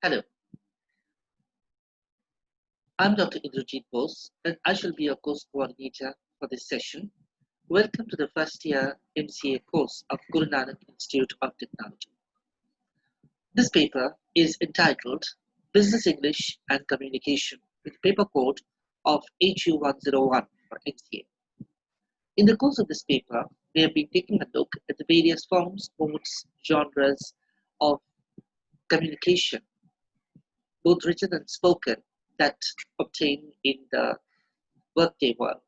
Hello, I'm Dr. Indrajit Bose, and I shall be your course coordinator for this session. Welcome to the first year MCA course of Guru Nanak Institute of Technology. This paper is entitled Business English and Communication with paper code of HU101 for MCA. In the course of this paper, we have been taking a look at the various forms, modes, genres of communication, both written and spoken, that obtain in the workday world.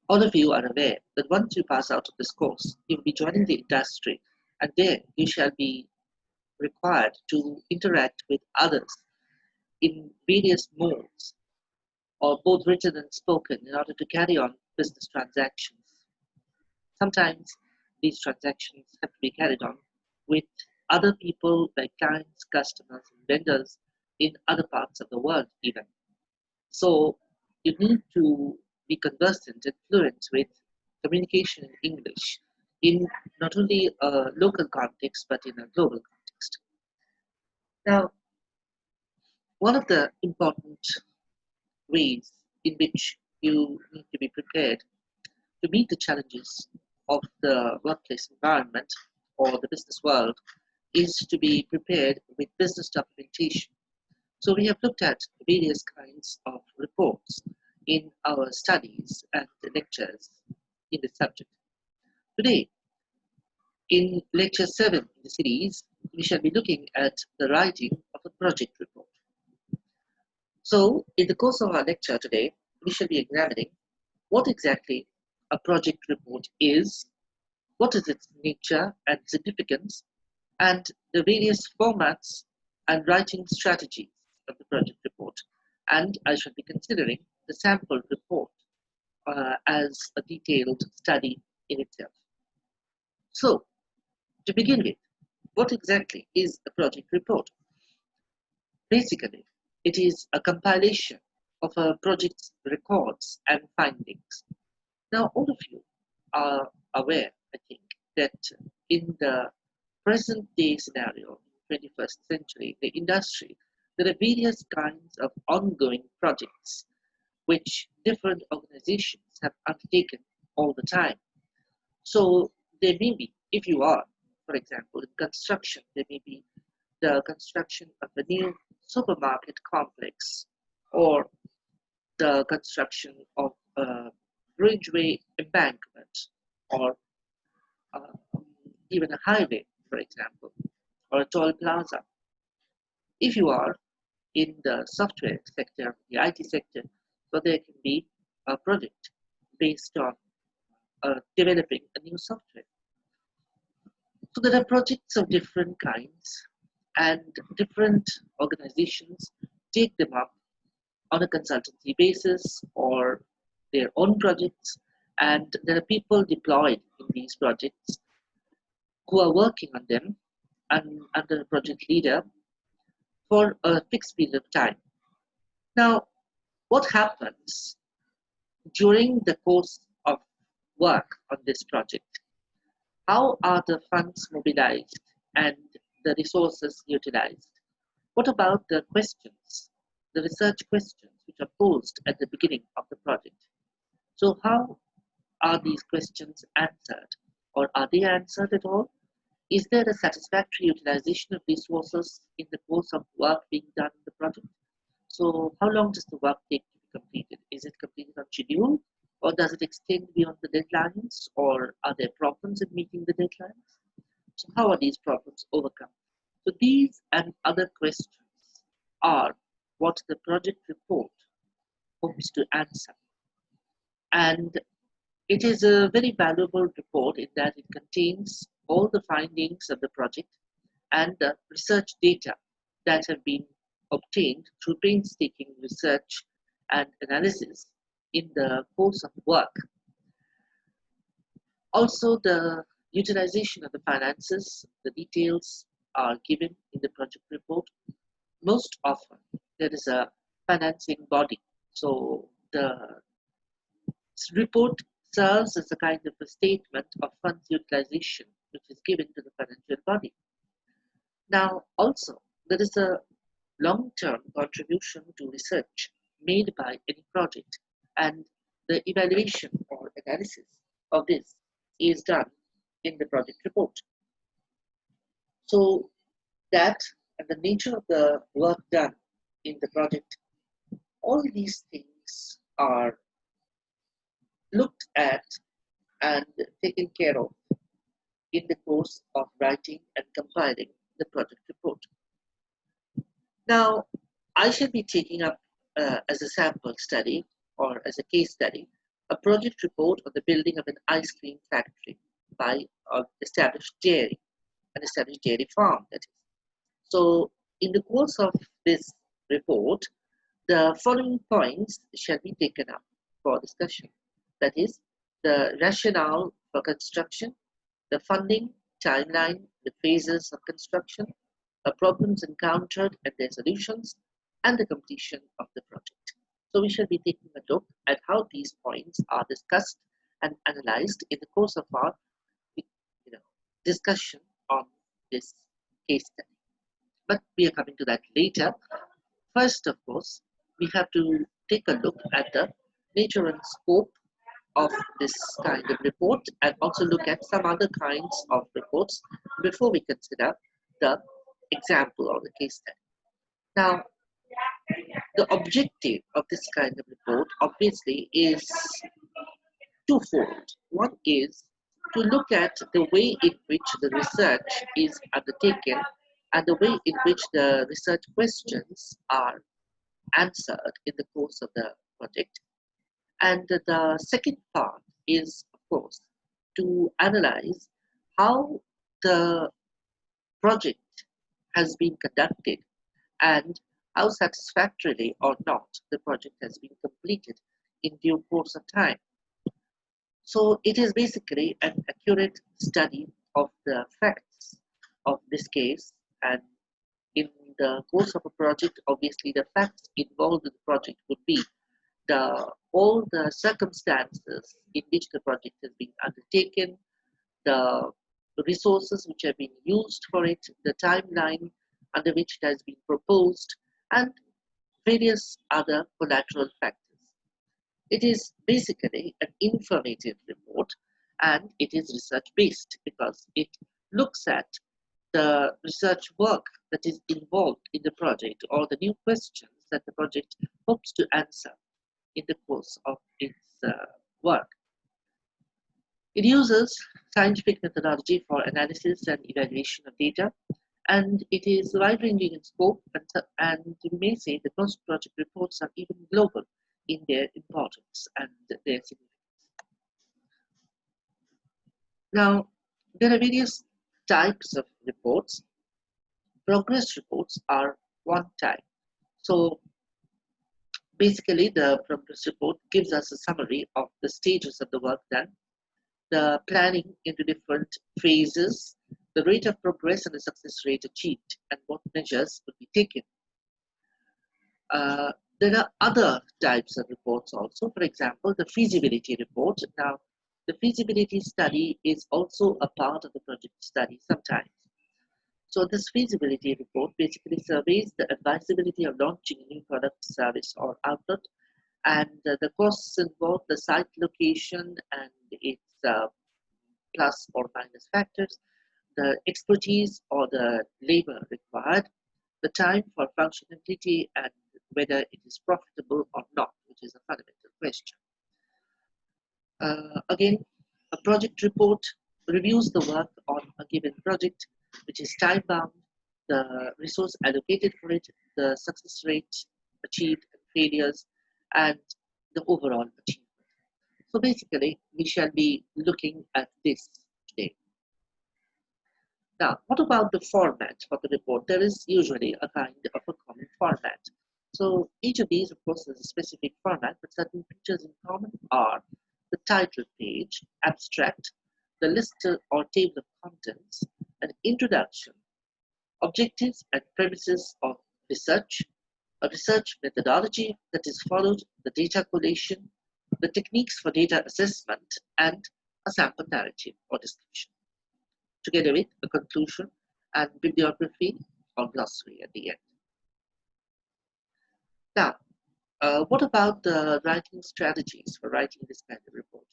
All of you are aware that once you pass out of this course, you will be joining the industry, and there you shall be required to interact with others in various modes, or both written and spoken, in order to carry on business transactions. Sometimes these transactions have to be carried on with other people like clients, customers, and vendors in other parts of the world even. So you need to be conversant and fluent with communication in English in not only a local context but in a global context. Now, one of the important ways in which you need to be prepared to meet the challenges of the workplace environment or the business world is to be prepared with business documentation. So we have looked at various kinds of reports in our studies and lectures in the subject. Today, in lecture 7 in the series, we shall be looking at the writing of a project report. So, in the course of our lecture today, we shall be examining what exactly a project report is, what is its nature and significance, and the various formats and writing strategies of the project report. And I shall be considering the sample report as a detailed study in itself. So, to begin with, what exactly is a project report? Basically, it is a compilation of a project's records and findings. Now, all of you are aware, I think, that in the present day scenario, 21st century, the industry, there are various kinds of ongoing projects which different organizations have undertaken all the time. So there may be, if you are, for example, in construction, there may be the construction of a new supermarket complex or the construction of a bridgeway embankment or even a highway, for example, or a toll plaza. If you are in the software sector, the IT sector, so there can be a project based on developing a new software. So there are projects of different kinds, and different organizations take them up on a consultancy basis or their own projects, and there are people deployed in these projects who are working on them and under a project leader for a fixed period of time. Now, what happens during the course of work on this project? How are the funds mobilized and the resources utilized? What about the questions, the research questions which are posed at the beginning of the project? So how are these questions answered, or are they answered at all? Is there a satisfactory utilization of resources in the course of work being done in the project? So how long does the work take to be completed? Is it completed on schedule, or does it extend beyond the deadlines, or are there problems in meeting the deadlines? So how are these problems overcome? So these and other questions are what the project report hopes to answer. And it is a very valuable report in that it contains all the findings of the project and the research data that have been obtained through painstaking research and analysis in the course of work. Also, the utilization of the finances, the details are given in the project report. Most often, there is a financing body. So the report serves as a kind of a statement of funds utilization, which is given to the financial body. Now, also, there is a long-term contribution to research made by any project, and the evaluation or analysis of this is done in the project report. So that and the nature of the work done in the project, all these things are looked at and taken care of in the course of writing and compiling the project report. Now, I shall be taking up as a sample study or as a case study a project report on the building of an ice cream factory by an established dairy farm, that is. So, in the course of this report, the following points shall be taken up for discussion. That is, the rationale for construction, the funding, timeline, the phases of construction, the problems encountered and their solutions, and the completion of the project. So we shall be taking a look at how these points are discussed and analyzed in the course of our discussion on this case study. But we are coming to that later. First, of course, we have to take a look at the nature and scope of this kind of report and also look at some other kinds of reports before we consider the example or the case study. Now, the objective of this kind of report obviously is twofold. One is to look at the way in which the research is undertaken and the way in which the research questions are answered in the course of the project. And the second part is, of course, to analyze how the project has been conducted and how satisfactorily or not the project has been completed in due course of time. So it is basically an accurate study of the facts of this case, and in the course of a project, obviously the facts involved in the project would be all the circumstances in which the project has been undertaken, the resources which have been used for it, the timeline under which it has been proposed, and various other collateral factors. It is basically an informative report, and it is research based because it looks at the research work that is involved in the project or the new questions that the project hopes to answer in the course of its work. It uses scientific methodology for analysis and evaluation of data, and it is wide-ranging in scope, and we may say that most project reports are even global in their importance and their significance. Now, there are various types of reports. Progress reports are one type. So basically, the progress report gives us a summary of the stages of the work done, the planning into different phases, the rate of progress and the success rate achieved, and what measures would be taken. There are other types of reports also. For example, the feasibility report. Now, the feasibility study is also a part of the project study sometimes. So this feasibility report basically surveys the advisability of launching a new product, service, or output, and the costs involved, the site location and its plus or minus factors, the expertise or the labor required, the time for functionality, and whether it is profitable or not, which is a fundamental question. Again, a project report reviews the work on a given project, which is time-bound, the resource allocated for it, the success rate achieved and failures, and the overall achievement. So basically, we shall be looking at this today. Now, what about the format of the report? There is usually a kind of a common format. So each of these, of course, has a specific format, but certain features in common are the title page, abstract, the list or table of contents, an introduction, objectives and premises of research, a research methodology that is followed, the data collation, the techniques for data assessment, and a sample narrative or description, together with a conclusion and bibliography or glossary at the end. Now, what about the writing strategies for writing this kind of report?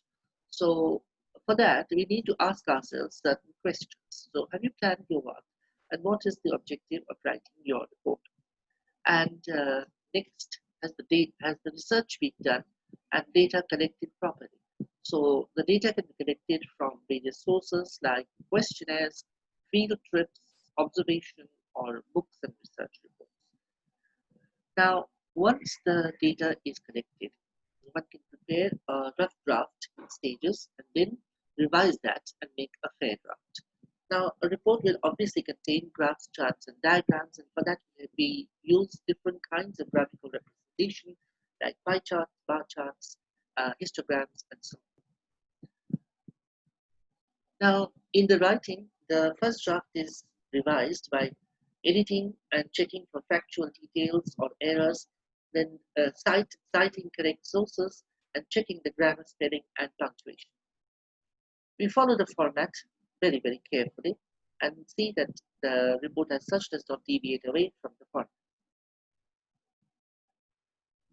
So for that, we need to ask ourselves certain questions. So have you planned your work, and what is the objective of writing your report? And next, has the research been done and data collected properly? So the data can be collected from various sources like questionnaires, field trips, observation, or books and research reports. Now, once the data is collected, one can prepare a rough draft in stages and then revise that and make a fair draft. Now, a report will obviously contain graphs, charts, and diagrams, and for that we use different kinds of graphical representation like pie charts, bar charts, histograms, and so on. Now, in the writing, the first draft is revised by editing and checking for factual details or errors, then citing correct sources and checking the grammar, spelling, and punctuation. We follow the format very, very carefully and see that the report as such does not deviate away from the format.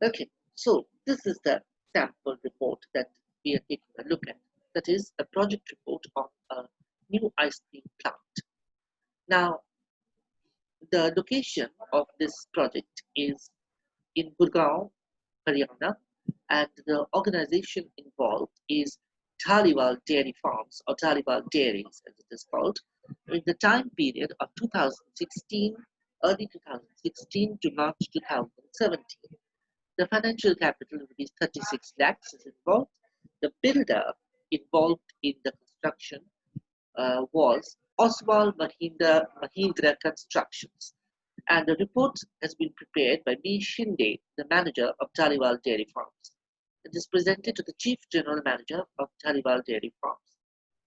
Okay, so this is the sample report that we are taking a look at. That is a project report on a new ice cream plant. Now, the location of this project is in Gurgaon, Haryana, and the organization involved is Dhaliwal Dairy Farms, or Dhaliwal Dairies as it is called, in the time period of 2016, early 2016 to March 2017. The financial capital rupees 36 lakhs is involved. The builder involved in the construction was Oswal Mahindra Constructions. And the report has been prepared by B. Shinde, the manager of Dhaliwal Dairy Farms. It is presented to the Chief General Manager of Dhaliwal Dairy Farms.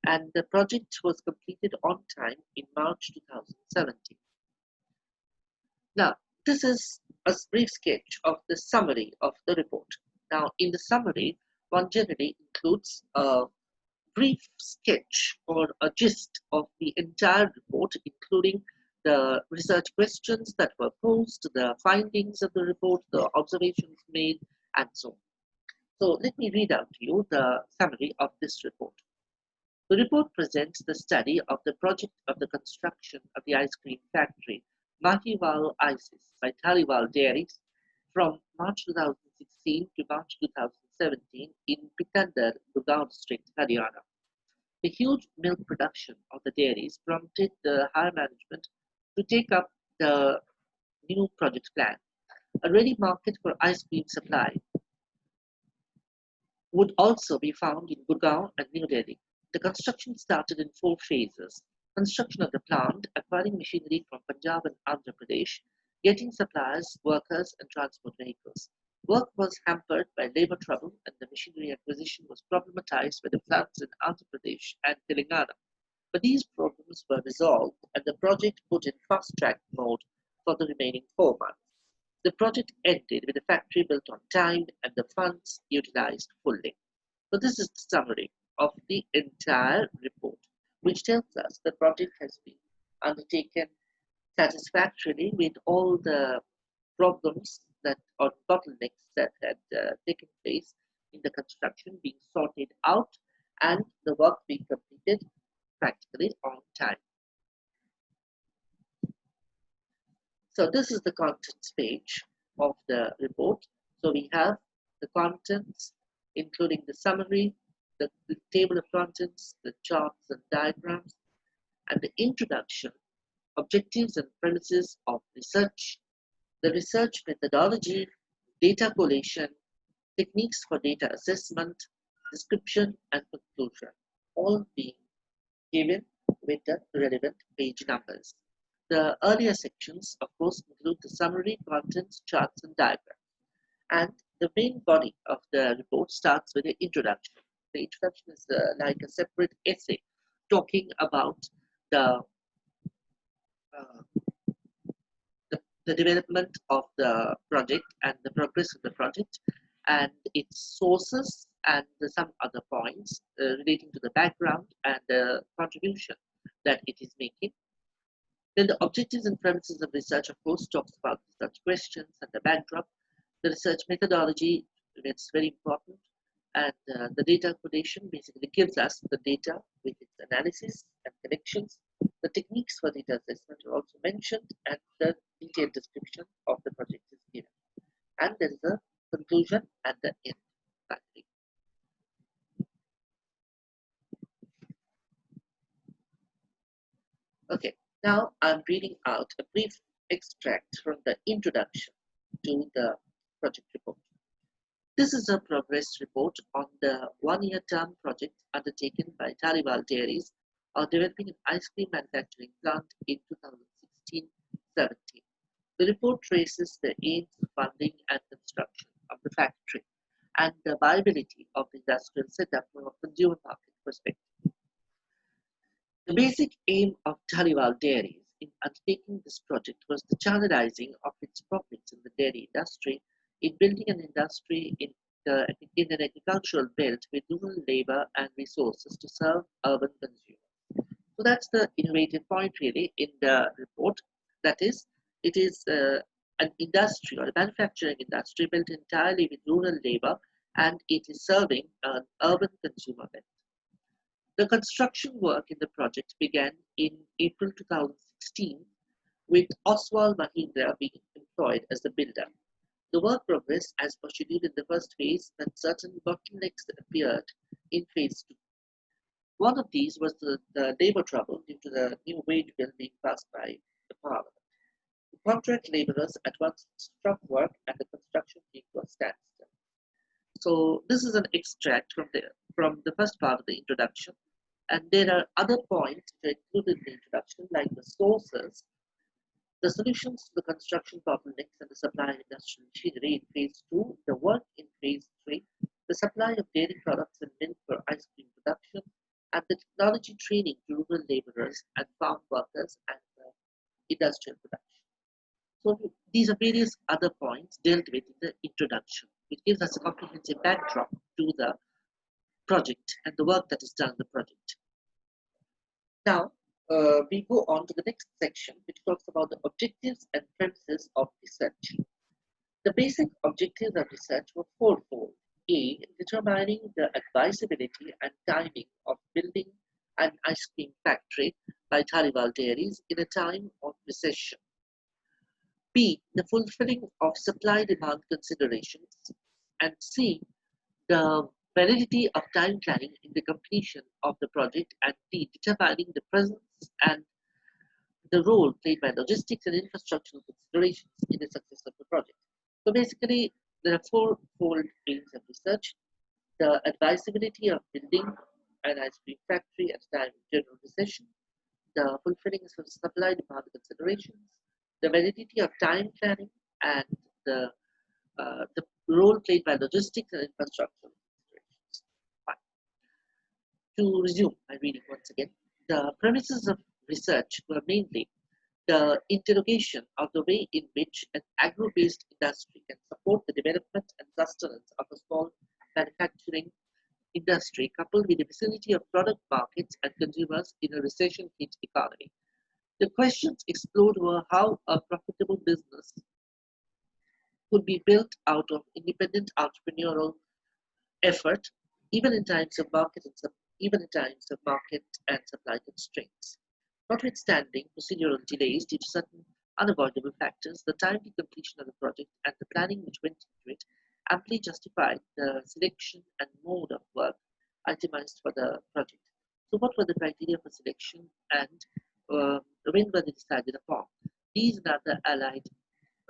And the project was completed on time in March 2017. Now, this is a brief sketch of the summary of the report. Now, in the summary, one generally includes a brief sketch or a gist of the entire report, including the research questions that were posed, the findings of the report, the observations made, and so on. So let me read out to you the summary of this report. The report presents the study of the project of the construction of the ice cream factory, Mahiwal Ices by Dhaliwal Dairies from March 2016 to March 2017 in Pitandar, Gurgaon district, Haryana. The huge milk production of the dairies prompted the higher management to take up the new project plan. A ready market for ice cream supply would also be found in Gurgaon and New Delhi. The construction started in 4 phases. Construction of the plant, acquiring machinery from Punjab and Andhra Pradesh, getting suppliers, workers, and transport vehicles. Work was hampered by labor trouble, and the machinery acquisition was problematized by the floods in Andhra Pradesh and Telangana. But these problems were resolved, and the project put in fast-track mode for the remaining 4 months. The project ended with the factory built on time and the funds utilized fully. So this is the summary of the entire report, which tells us the project has been undertaken satisfactorily with all the problems that or bottlenecks that had taken place in the construction being sorted out and the work being completed practically on time. So this is the contents page of the report. So we have the contents, including the summary, the table of contents, the charts and diagrams, and the introduction, objectives and premises of research, the research methodology, data collation, techniques for data assessment, description, and conclusion, all being given with the relevant page numbers. The earlier sections, of course, include the summary, contents, charts, and diagrams. And the main body of the report starts with the introduction. The introduction is like a separate essay talking about the, the development of the project and the progress of the project and its sources and some other points relating to the background and the contribution that it is making. Then the objectives and premises of research, of course, talks about research questions and the backdrop. The research methodology, it's very important. And the data codation basically gives us the data with its analysis and connections. The techniques for data assessment are also mentioned, and the detailed description of the project is given. And there is a conclusion at the end. Finally. Okay, now I'm reading out a brief extract from the introduction to the project report. This is a progress report on the one-year term project undertaken by Taliwal Dairies on developing an ice cream manufacturing plant in 2016-17. The report traces the aims, funding, and construction of the factory and the viability of the industrial setup from a consumer market perspective. The basic aim of Taliwal Dairies in undertaking this project was the channelizing of its profits in the dairy industry in building an industry in an agricultural belt with rural labor and resources to serve urban consumers. So that's the innovative point really in the report. That is, it is an industry or a manufacturing industry built entirely with rural labor, and it is serving an urban consumer belt. The construction work in the project began in April 2016 with Oswald Mahindra being employed as the builder. The work progressed as per schedule in the first phase, but certain bottlenecks appeared in phase 2. One of these was the labor trouble due to the new wage bill being passed by the Parliament. The contract laborers at once struck work and the construction came to a standstill. So this is an extract from the first part of the introduction, and there are other points included in the introduction, like the sources, the solutions to the construction bottlenecks and the supply of industrial machinery in phase 2, the work in phase 3, the supply of dairy products and milk for ice cream production, and the technology training to rural laborers and farm workers and industrial production. So these are various other points dealt with in the introduction, which gives us a comprehensive backdrop to the project and the work that is done in the project. Now, we go on to the next section, which talks about the objectives and premises of research. The basic objectives of research were fourfold. A, determining the advisability and timing of building an ice cream factory by Taliwal Dairies in a time of recession. B, the fulfilling of supply-demand considerations. And C, the validity of time planning in the completion of the project, and D, determining the presence and the role played by logistics and infrastructural considerations in the success of the project. So basically, there are fourfold aims of research: the advisability of building an ice cream factory at a time of general recession, the fulfilling of supply-demand considerations, the validity of time planning, and the role played by logistics and infrastructure. To resume my reading once again, the premises of research were mainly the interrogation of the way in which an agro-based industry can support the development and sustenance of a small manufacturing industry, coupled with the vicinity of product markets and consumers in a recession-hit economy. The questions explored were how a profitable business could be built out of independent entrepreneurial effort, even in times of market and supply constraints. Notwithstanding procedural delays due to certain unavoidable factors, the timely completion of the project and the planning which went into it amply justified the selection and mode of work itemized for the project. So what were the criteria for selection, and when were they decided upon? These and other allied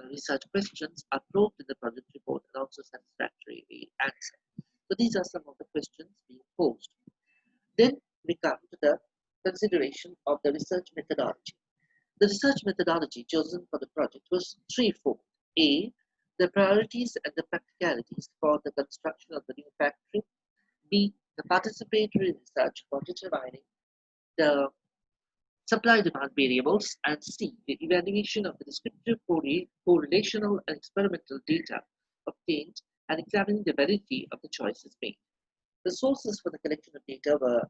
research questions are probed in the project report and also satisfactorily answered. So these are some of the questions being posed. Then we come to the consideration of the research methodology. The research methodology chosen for the project was threefold. A, the priorities and the practicalities for the construction of the new factory. B, the participatory research for determining the supply-demand variables. And C, the evaluation of the descriptive correlational and experimental data obtained and examining the validity of the choices made. The sources for the collection of data were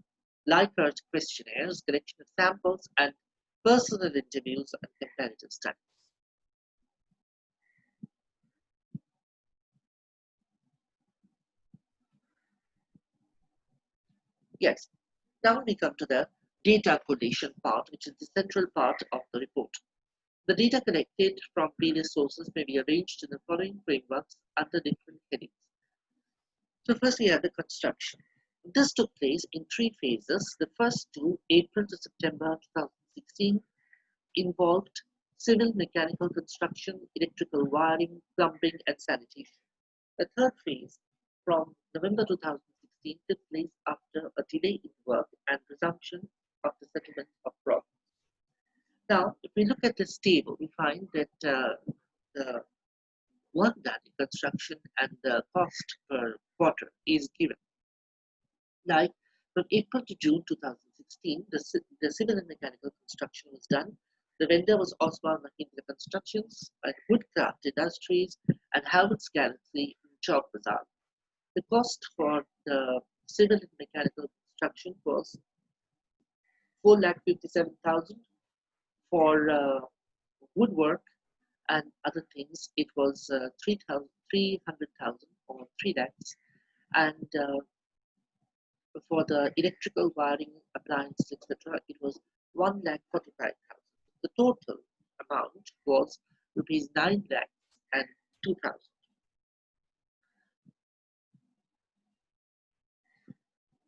Likert questionnaires, collection of samples, and personal interviews, and comparative studies. Yes, now we come to the data collation part, which is the central part of the report. The data collected from various sources may be arranged in the following frameworks under different headings. So first we have the construction. This took place in three phases. The first two, April to September 2016, involved civil mechanical construction, electrical wiring, plumbing, and sanitation. The third phase, from November 2016, took place after a delay in work and resumption of the settlement of problems. Now, if we look at this table, we find that the work done in construction and the cost per quarter is given. Like from April to June 2016, the civil and mechanical construction was done. The vendor was Osborne Mahindra Constructions and Woodcraft Industries and Howard's Galaxy in Chowk Bazaar. The cost for the civil and mechanical construction was 4,57,000. For woodwork and other things, it was 300,000 or 3 lakhs. And for the electrical wiring, appliances, etc., it was 1,45,000. The total amount was rupees 9 lakhs and 2,000.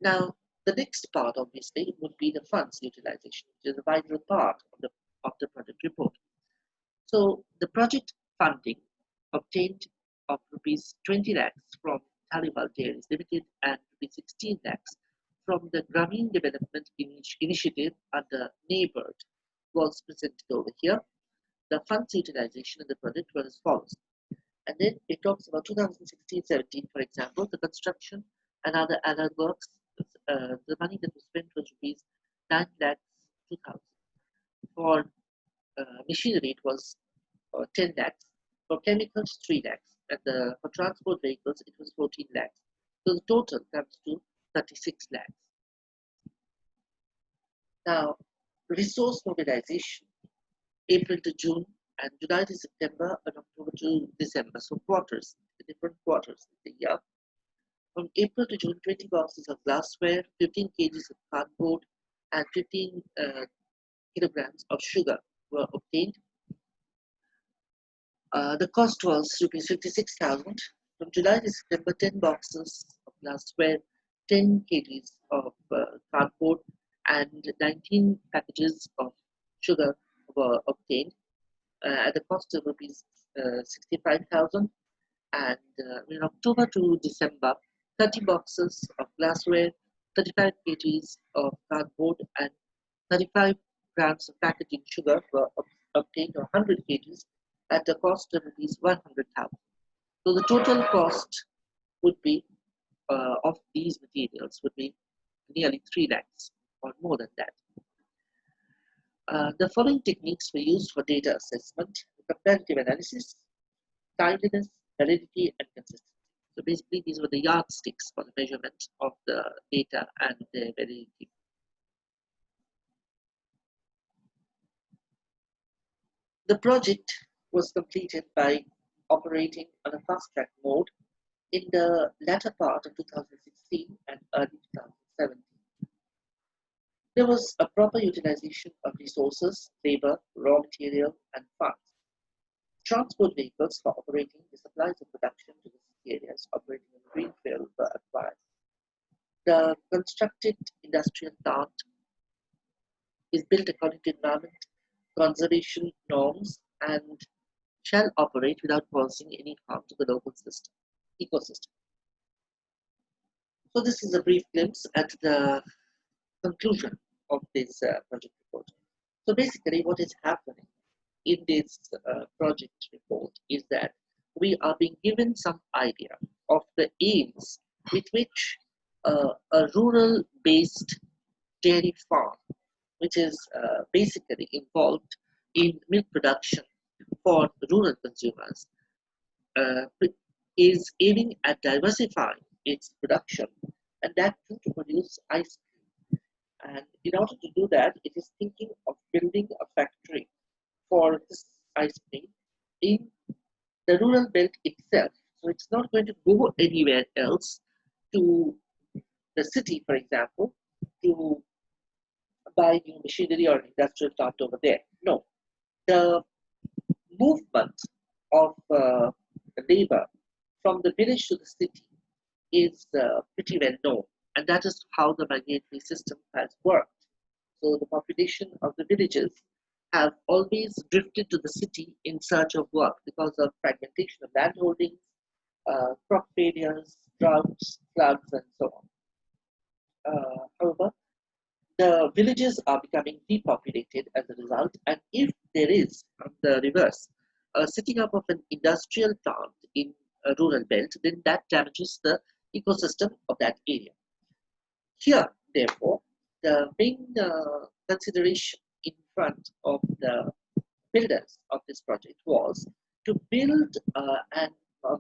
Now, the next part, obviously, would be the funds utilization, which is a vital part of the project report. So, the project funding obtained of rupees 20 lakhs from Taliwal Dairies Limited and rupees 16 lakhs from the Grameen Development Initiative under NABARD was presented over here. The funds utilization in the project was as follows. And then it talks about 2016-17, for example, the construction and other allied works. The money that was spent was rupees 9 lakhs 2,000. For machinery, it was 10 lakhs. For chemicals, 3 lakhs. And for transport vehicles, it was 14 lakhs. So the total comes to 36 lakhs. Now, resource mobilization, April to June, and July to September, and October to December. So quarters, the different quarters of the year. From April to June, 20 boxes of glassware, 15 kgs of cardboard, and 15 kilograms of sugar were obtained. The cost was rupees 56,000. From July to September, 10 boxes of glassware, 10 kgs of cardboard, and 19 packages of sugar were obtained at the cost of rupees 65,000. And in October to December, 30 boxes of glassware, 35 kgs of cardboard, and 35 grams of packaging sugar were obtained, or 100 kgs, at the cost of rupees 100,000. So the total cost would be of these materials would be nearly 3 lakhs or more than that. The following techniques were used for data assessment: comparative analysis, timeliness, validity, and consistency. So basically, these were the yardsticks for the measurement of the data and the validity. The project was completed by operating on a fast-track mode in the latter part of 2016 and early 2017. There was a proper utilization of resources, labor, raw material, and funds. Transport vehicles for operating the supplies of production to the city areas operating in greenfield were acquired. The constructed industrial plant is built according to environment conservation norms and shall operate without causing any harm to the local ecosystem. So this is a brief glimpse at the conclusion of this project report. So basically what is happening in this project report is that we are being given some idea of the aims with which a rural-based dairy farm, which is basically involved in milk production for rural consumers, is aiming at diversifying its production, and that too to produce ice cream. And in order to do that, it is thinking of building a factory for this ice cream in the rural belt itself. So it's not going to go anywhere else to the city, for example, to buy new machinery or industrial plant over there. No, the movement of labor from the village to the city is pretty well known, and that is how the migratory system has worked. So the population of the villages have always drifted to the city in search of work because of fragmentation of land holdings, crop failures, droughts, floods, and so on. However, the villages are becoming depopulated as a result, and if there is, on the reverse, a setting up of an industrial plant in a rural belt, then that damages the ecosystem of that area. Here, therefore, the main consideration in front of the builders of this project was to build a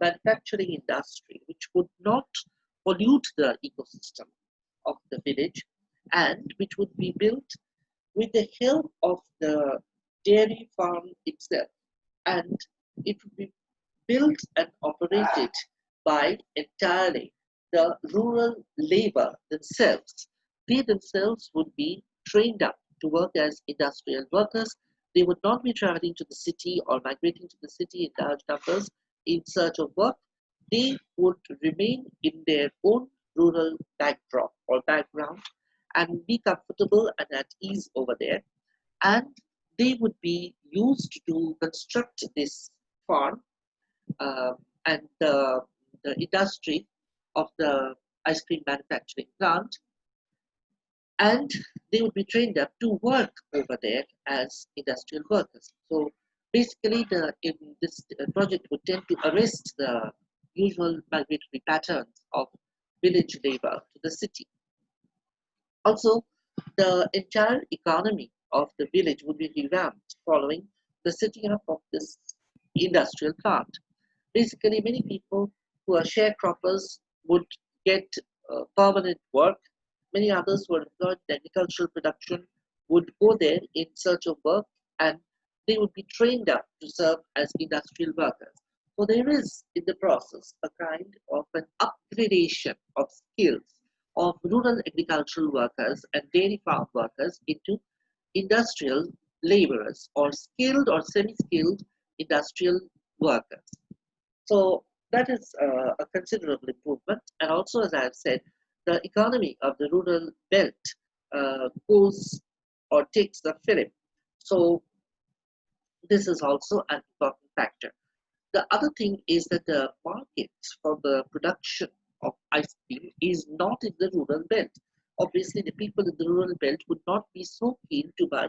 manufacturing industry which would not pollute the ecosystem of the village and which would be built with the help of the dairy farm itself, and it would be built and operated by entirely the rural labor themselves. They themselves would be trained up to work as industrial workers. They would not be traveling to the city or migrating to the city in large numbers in search of work. They would remain in their own rural backdrop or background and be comfortable and at ease over there. And they would be used to construct this farm uh, and the industry of the ice cream manufacturing plant, and they would be trained up to work over there as industrial workers. So basically, in this project would tend to arrest the usual migratory patterns of village labor to the city. Also, the entire economy of the village would be revamped following the setting up of this industrial plant. Basically, many people who are sharecroppers would get permanent work. Many others who are employed in agricultural production would go there in search of work, and they would be trained up to serve as industrial workers. So there is in the process a kind of an upgradation of skills of rural agricultural workers and dairy farm workers into industrial laborers or skilled or semi-skilled industrial workers. So that is a considerable improvement. And also, as I have said, the economy of the rural belt goes or takes the fillip. So this is also an important factor. The other thing is that the market for the production of ice cream is not in the rural belt. Obviously, the people in the rural belt would not be so keen to buy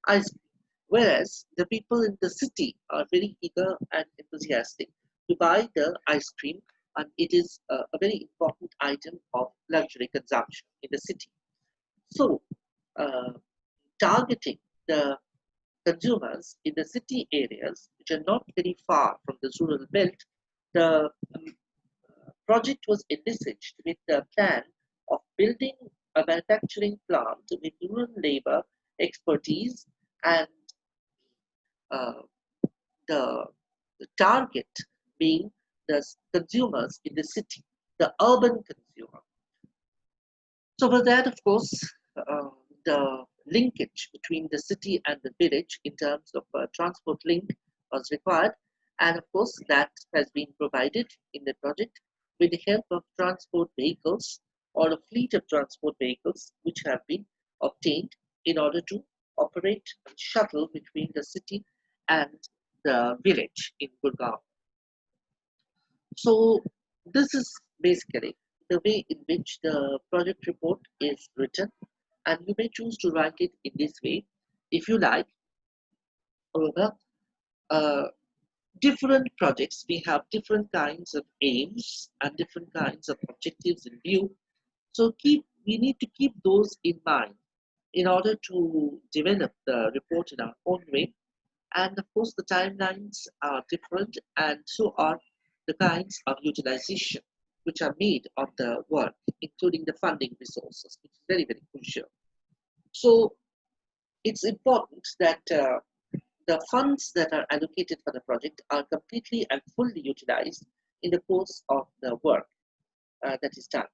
ice cream, whereas the people in the city are very eager and enthusiastic to buy the ice cream, and it is a very important item of luxury consumption in the city. So, uh, targeting the consumers in the city areas, which are not very far from the rural belt, the project was envisaged with the plan of building a manufacturing plant with rural labor expertise, and uh, the, the target being the consumers in the city, the urban consumer. So for that, of course, the linkage between the city and the village in terms of transport link was required. And of course, that has been provided in the project with the help of transport vehicles or a fleet of transport vehicles which have been obtained in order to operate a shuttle between the city and the village in Gurgaon. So this is basically the way in which the project report is written, and you may choose to write it in this way if you like. However, uh, different projects, we have different kinds of aims and different kinds of objectives in view. So we need to keep those in mind in order to develop the report in our own way. And of course, the timelines are different, and so are the kinds of utilization which are made of the work, including the funding resources, which is very, very crucial. So it's important that the funds that are allocated for the project are completely and fully utilized in the course of the work that is done.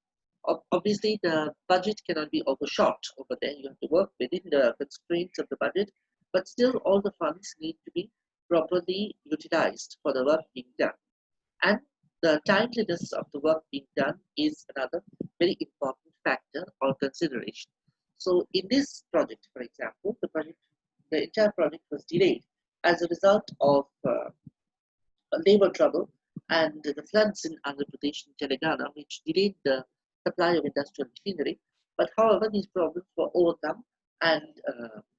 Obviously, the budget cannot be overshot over there. You have to work within the constraints of the budget, but still all the funds need to be properly utilized for the work being done. And the timeliness of the work being done is another very important factor or consideration. So in this project, for example, the entire project was delayed as a result of labor trouble and the floods in Andhra Pradesh and Telangana, which delayed the supply of industrial machinery. But however, these problems were overcome and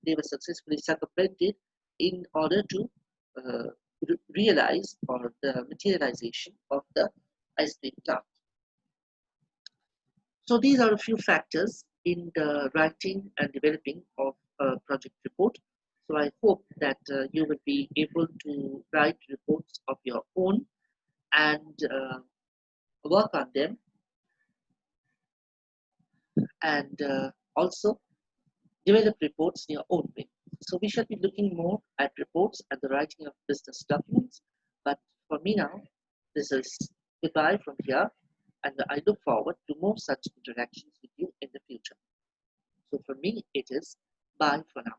they were successfully circumvented in order to uh, realize or the materialization of the ice cream plant. So these are a few factors in the writing and developing of a project report. So I hope that you will be able to write reports of your own and work on them, and also develop reports in your own way. So we shall be looking more at reports and the writing of business documents. But for me now, this is goodbye from here, and I look forward to more such interactions with you in the future. So for me, it is bye for now.